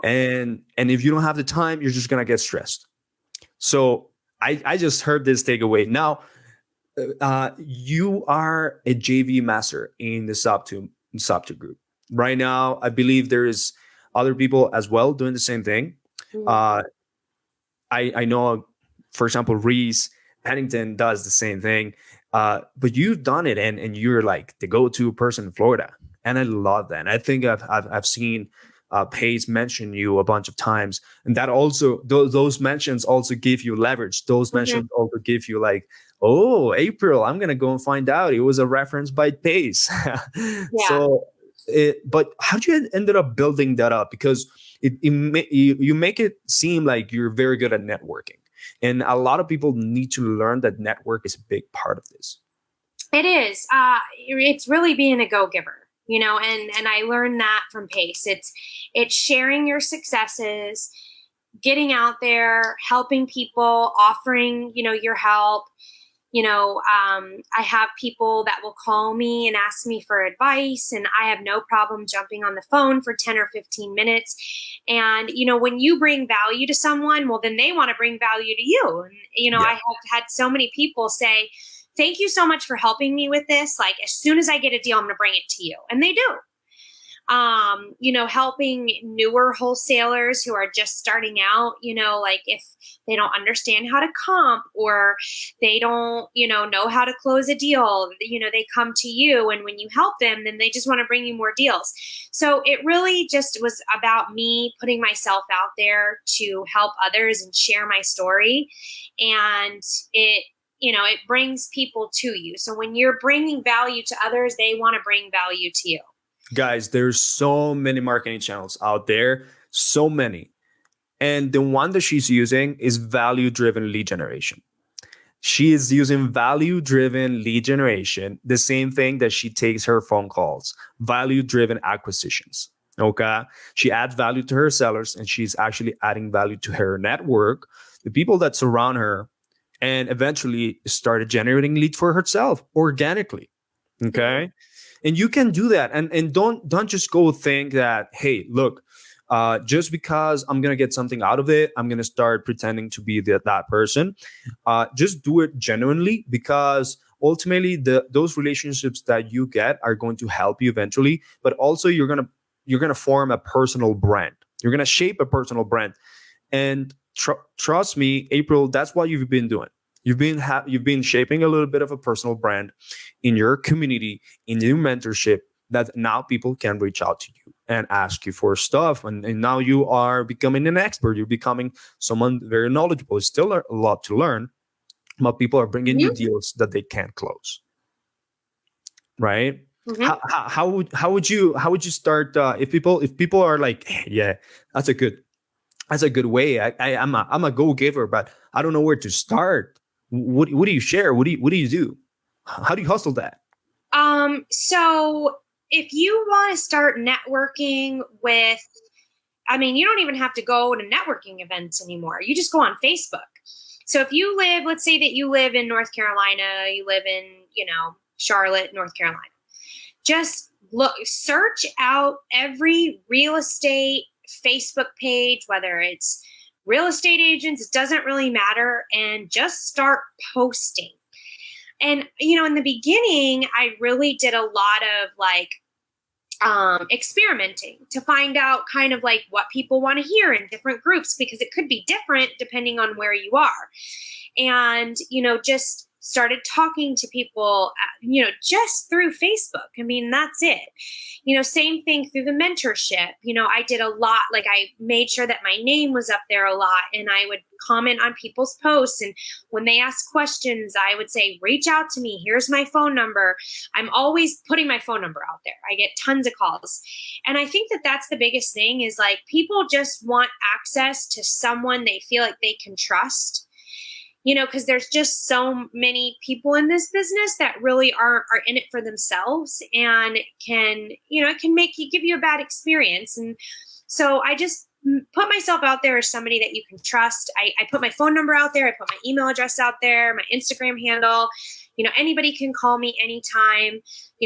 And if you don't have the time, you're just going to get stressed. So I just heard this takeaway. Now, you are a JV master in the Subto group. Right now, I believe there is other people as well doing the same thing. I know, for example, Reese Pennington does the same thing, but you've done it and you're like the go-to person in Florida. And I love that. And I think I've seen Pace mention you a bunch of times, and that also those mentions also give you leverage. Those mentions also give you like, oh, April, I'm gonna go and find out it was a reference by Pace. So, but how did you ended up building that up? Because you make it seem like you're very good at networking, and a lot of people need to learn that network is a big part of this. It is. It's really being a go-giver. And I learned that from Pace. It's sharing your successes, getting out there, helping people, offering, your help. I have people that will call me and ask me for advice, and I have no problem jumping on the phone for 10 or 15 minutes. And, when you bring value to someone, well, then they want to bring value to you. And, I have had so many people say, thank you so much for helping me with this. Like, as soon as I get a deal, I'm going to bring it to you. And they do. Helping newer wholesalers who are just starting out, like if they don't understand how to comp or they don't, know how to close a deal, they come to you. And when you help them, then they just want to bring you more deals. So it really just was about me putting myself out there to help others and share my story. And it brings people to you. So when you're bringing value to others, they want to bring value to you. Guys, there's so many marketing channels out there, so many. And the one that she's using is value-driven lead generation. She is using value-driven lead generation, the same thing that she takes her phone calls, value-driven acquisitions. Okay. She adds value to her sellers, and she's actually adding value to her network, the people that surround her, and eventually started generating leads for herself organically. Okay. And you can do that. And don't just go think that, hey, look, just because I'm gonna get something out of it, I'm gonna start pretending to be that person. Just do it genuinely, because ultimately those relationships that you get are going to help you eventually. But also you're gonna form a personal brand. You're gonna shape a personal brand, and trust me, April, that's what you've been doing. You've been shaping a little bit of a personal brand in your community, in your mentorship, that now people can reach out to you and ask you for stuff. And now you are becoming an expert. You're becoming someone very knowledgeable. It's still a lot to learn, but people are bringing you deals that they can't close. Right? Mm-hmm. How would you start if people are like, yeah, that's a good way. I'm a go-giver, but I don't know where to start. What do you share? What do you do? How do you hustle that? So if you want to start networking with, I mean, you don't even have to go to networking events anymore. You just go on Facebook. So if you live, let's say that you live in North Carolina, you live in, Charlotte, North Carolina, just search out every real estate Facebook page, whether it's real estate agents, it doesn't really matter, and just start posting. And, in the beginning, I really did a lot of experimenting to find out kind of like what people want to hear in different groups, because it could be different depending on where you are. And, just started talking to people, just through Facebook. I mean, that's it. Same thing through the mentorship. I did a lot, like I made sure that my name was up there a lot, and I would comment on people's posts. And when they ask questions, I would say, reach out to me. Here's my phone number. I'm always putting my phone number out there. I get tons of calls. And I think that that's the biggest thing, is like people just want access to someone they feel like they can trust. Because there's just so many people in this business that really are in it for themselves, and it can give you a bad experience. And so I just put myself out there as somebody that you can trust. I put my phone number out there. I put my email address out there, my Instagram handle. Anybody can call me anytime.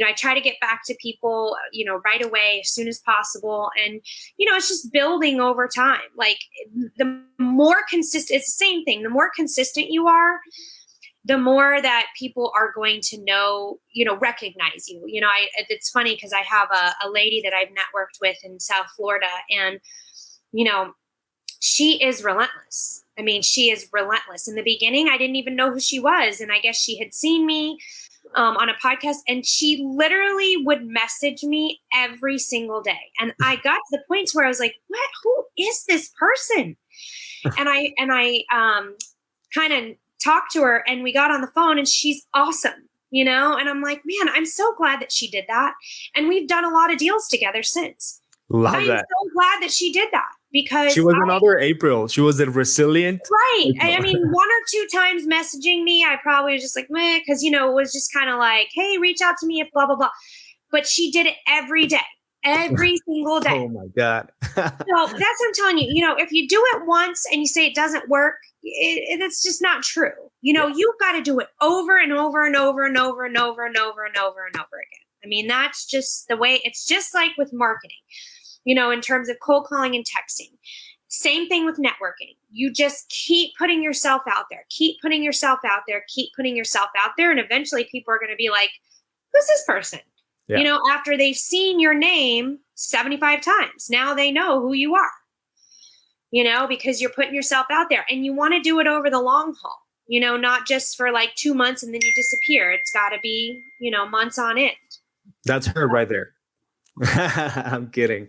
I try to get back to people, right away, as soon as possible. And, it's just building over time. Like the more consistent, it's the same thing. The more consistent you are, the more that people are going to know, recognize you. It's funny because I have a lady that I've networked with in South Florida, and, she is relentless. I mean, she is relentless. In the beginning, I didn't even know who she was. And I guess she had seen me on a podcast, and she literally would message me every single day. And I got to the point where I was like, what? Who is this person? And I kind of talked to her, and we got on the phone, and she's awesome, and I'm like, man, I'm so glad that she did that. And we've done a lot of deals together since. Love I'm that. so glad that she did that, because she was another April. She was a resilient. Right. I mean, 1 or 2 times messaging me, I probably was just like, meh, because, it was just kind of like, hey, reach out to me if blah, blah, blah. But she did it every day, every single day. Oh, my God. So that's what I'm telling you. If you do it once and you say it doesn't work, it's just not true. You've got to do it over and over and over and over and over and over and over and over again. I mean, that's just the way. It's just like with marketing. In terms of cold calling and texting. Same thing with networking. You just keep putting yourself out there, keep putting yourself out there, keep putting yourself out there. And eventually people are going to be like, who's this person? Yeah. After they've seen your name 75 times, now they know who you are, because you're putting yourself out there, and you want to do it over the long haul, not just for like 2 months and then you disappear. It's got to be, months on end. That's her right there. I'm kidding.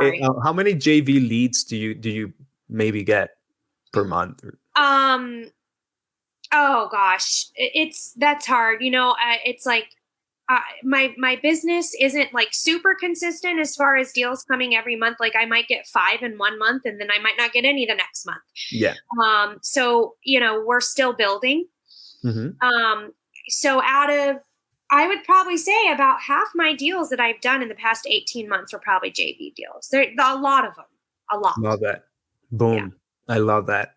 Hey, how many JV leads do you maybe get per month? Oh gosh, that's hard. It's like my business isn't like super consistent as far as deals coming every month. Like I might get 5 in 1 month, and then I might not get any the next month. Yeah. So we're still building. Mm-hmm. So I would probably say about half my deals that I've done in the past 18 months are probably JV deals. There a lot of them. A lot. Love that. Boom. Yeah. I love that.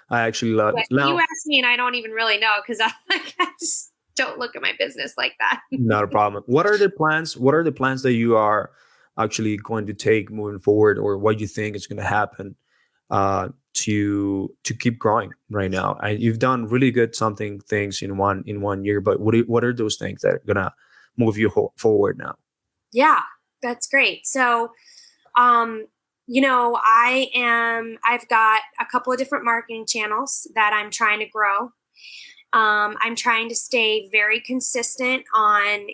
I actually love it. Now, you ask me and I don't even really know, because I just don't look at my business like that. Not a problem. What are the plans? What are the plans that you are actually going to take moving forward, or what you think is going to happen to keep growing right now? And you've done really good things in 1 year, but what are those things that are gonna move you forward now? Yeah, that's great. So, I've got a couple of different marketing channels that I'm trying to grow. I'm trying to stay very consistent on,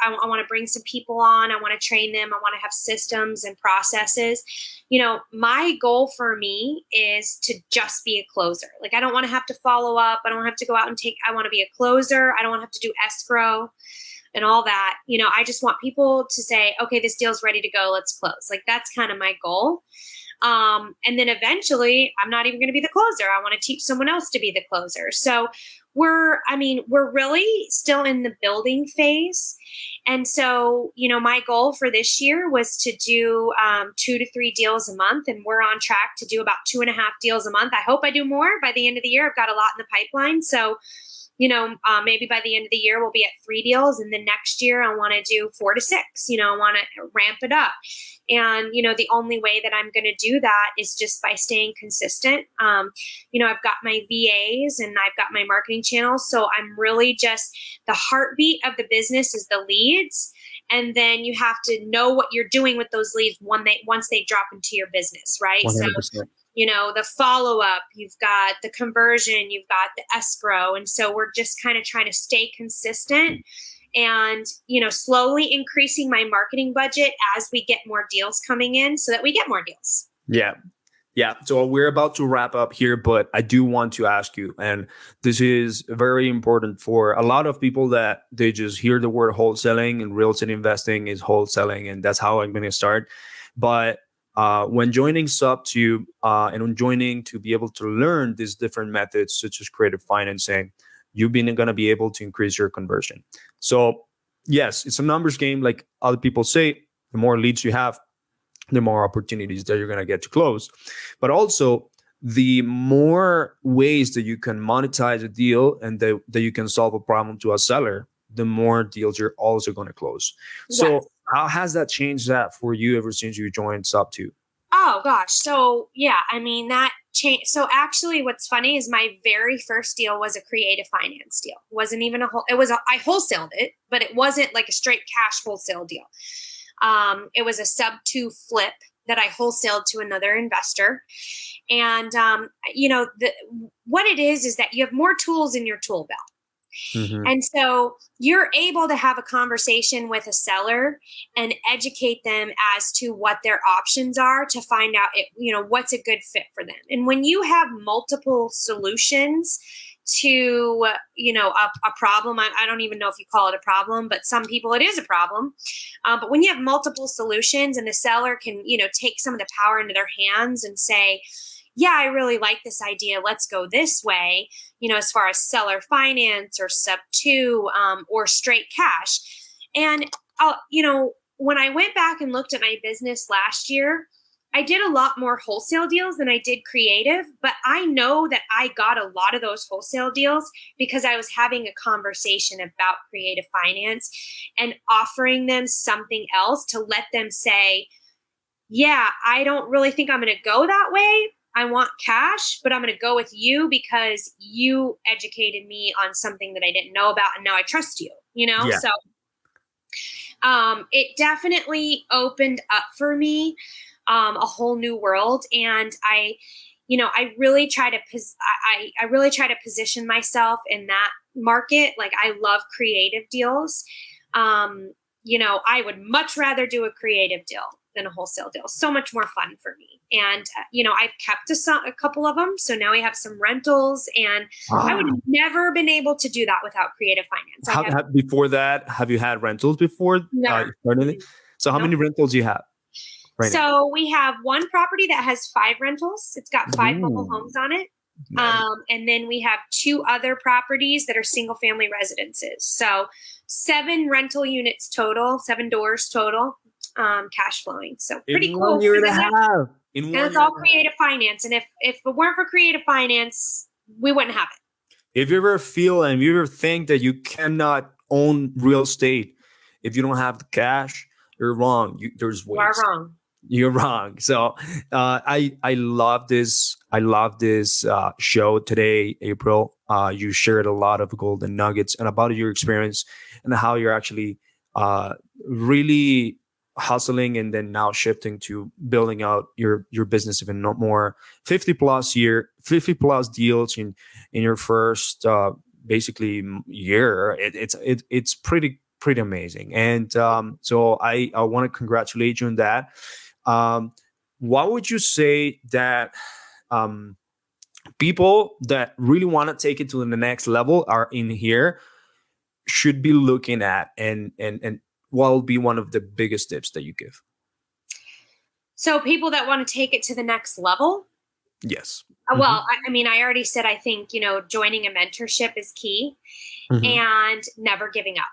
I want to bring some people on. I want to train them. I want to have systems and processes. My goal for me is to just be a closer. Like, I don't want to have to follow up. I don't have to go out and I want to be a closer. I don't want to have to do escrow and all that. I just want people to say, okay, this deal's ready to go. Let's close. Like, that's kind of my goal. And then eventually I'm not even going to be the closer. I want to teach someone else to be the closer. So we're really still in the building phase. And so, my goal for this year was to do 2 to 3 deals a month. And we're on track to do about 2.5 deals a month. I hope I do more by the end of the year. I've got a lot in the pipeline. So, maybe by the end of the year, we'll be at 3 deals. And then next year, I want to do 4 to 6. I want to ramp it up. And, the only way that I'm going to do that is just by staying consistent. I've got my VAs and I've got my marketing channels. So I'm really just, the heartbeat of the business is the leads. And then you have to know what you're doing with those leads once they drop into your business, right? 100%. So, the follow-up, you've got the conversion, you've got the escrow. And so we're just kind of trying to stay consistent and, slowly increasing my marketing budget as we get more deals coming in so that we get more deals. Yeah. Yeah. So we're about to wrap up here, but I do want to ask you, and this is very important for a lot of people, that they just hear the word wholesaling, and real estate investing is wholesaling, and that's how I'm going to start. But when joining Sub2 and when joining to be able to learn these different methods such as creative financing, you've been going to be able to increase your conversion. So yes, it's a numbers game. Like other people say, the more leads you have, the more opportunities that you're going to get to close. But also, the more ways that you can monetize a deal and that you can solve a problem to a seller, the more deals you're also going to close. Yes. So how has that changed that for you ever since you joined Sub2? Oh gosh. So yeah, that changed. So actually what's funny is my very first deal was a creative finance deal. It wasn't even I wholesaled it, but it wasn't like a straight cash wholesale deal. It was a Sub2 flip that I wholesaled to another investor. And, what it is that you have more tools in your tool belt. Mm-hmm. And so you're able to have a conversation with a seller and educate them as to what their options are to find out, what's a good fit for them. And when you have multiple solutions to, a problem, I don't even know if you call it a problem, but some people it is a problem. But when you have multiple solutions and the seller can, take some of the power into their hands and say, yeah, I really like this idea. Let's go this way, as far as seller finance or Sub2 or straight cash. And, when I went back and looked at my business last year, I did a lot more wholesale deals than I did creative, but I know that I got a lot of those wholesale deals because I was having a conversation about creative finance and offering them something else to let them say, yeah, I don't really think I'm going to go that way. I want cash, but I'm going to go with you because you educated me on something that I didn't know about. And now I trust you, Yeah. So it definitely opened up for me a whole new world. And I really try to position myself in that market. Like, I love creative deals. I would much rather do a creative deal than a wholesale deal. So much more fun for me. And, I've kept a couple of them. So now we have some rentals, and I would have never been able to do that without creative finance. Before that, have you had rentals before? No. So how many rentals do you have? Right so now? We have one property that has 5 rentals. It's got 5 mobile homes on it. Nice. And then we have 2 other properties that are single family residences. So 7 rental units total, 7 doors total, cash flowing. So pretty cool. 1 year and a half. And it's all creative finance. And if it weren't for creative finance, we wouldn't have it. If you ever feel and you ever think that you cannot own real estate if you don't have the cash, you're wrong. There's ways. You are wrong. You're wrong. So I love this. I love this show today, April. You shared a lot of golden nuggets and about your experience and how you're actually really hustling and then now shifting to building out your business even more. 50 plus deals in your first basically year. It's pretty amazing. And so I want to congratulate you on that. What would you say that people that really want to take it to the next level are in here should be looking at, and what will be one of the biggest tips that you give? So people that want to take it to the next level? Yes. Well, I mean, I already said, I think, joining a mentorship is key, and never giving up.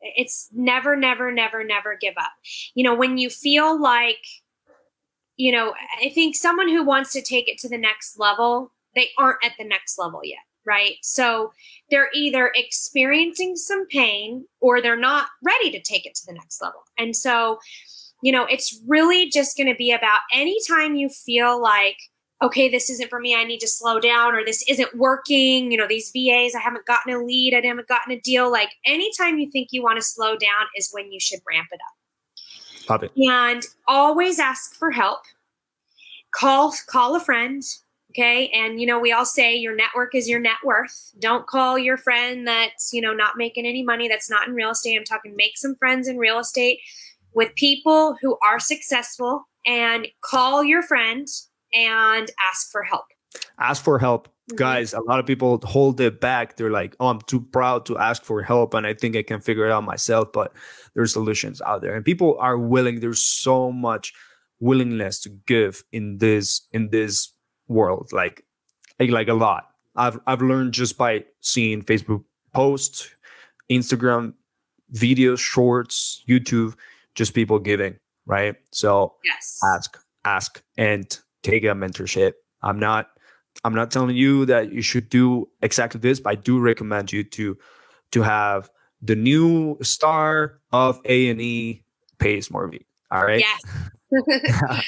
It's never give up. When you feel like, I think someone who wants to take it to the next level, they aren't at the next level yet, right? So they're either experiencing some pain or they're not ready to take it to the next level. And so, it's really just going to be about anytime you feel like, okay, this isn't for me, I need to slow down, or this isn't working, these VAs, I haven't gotten a lead, I haven't gotten a deal. Like anytime you think you want to slow down is when you should ramp it up. Love it. And always ask for help. Call a friend. Okay. And, we all say your network is your net worth. Don't call your friend that's, not making any money, that's not in real estate. I'm talking make some friends in real estate with people who are successful, and call your friend and ask for help. Ask for help. Guys, a lot of people hold it back. They're like, oh, I'm too proud to ask for help and I think I can figure it out myself. But there's solutions out there and people are willing. There's so much willingness to give in this world, like a lot. I've learned just by seeing Facebook posts, Instagram videos, shorts, YouTube, just people giving, right? So yes, ask and take a mentorship. I'm not telling you that you should do exactly this, but I do recommend you to have the new star of A&E Pace Morby. All right. Yes.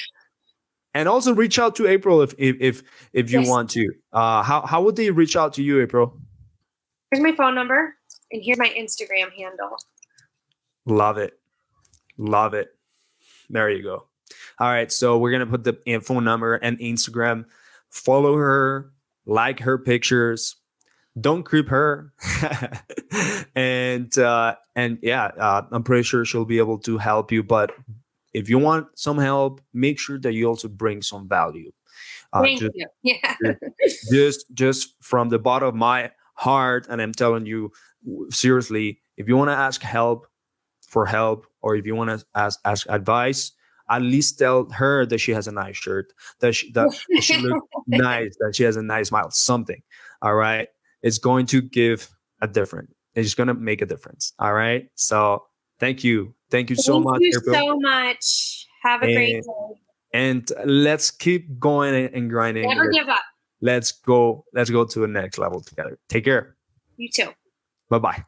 And also reach out to April if you yes. want to. How would they reach out to you, April? Here's my phone number and here's my Instagram handle. Love it. There you go. All right. So we're going to put the phone number and Instagram. Follow her, like her pictures. Don't creep her. and I'm pretty sure she'll be able to help you. But if you want some help, make sure that you also bring some value. Thank you. Yeah. just from the bottom of my heart, and I'm telling you seriously, if you want to ask for help, or if you want to ask advice, at least tell her that she has a nice shirt, that she looks nice, that she has a nice smile, something. All right. It's going to give a difference. It's going to make a difference. All right. So thank you. Thank you so much. Thank you so much. Have a great day. And let's keep going and grinding. Never give up. Let's go to the next level together. Take care. You too. Bye-bye.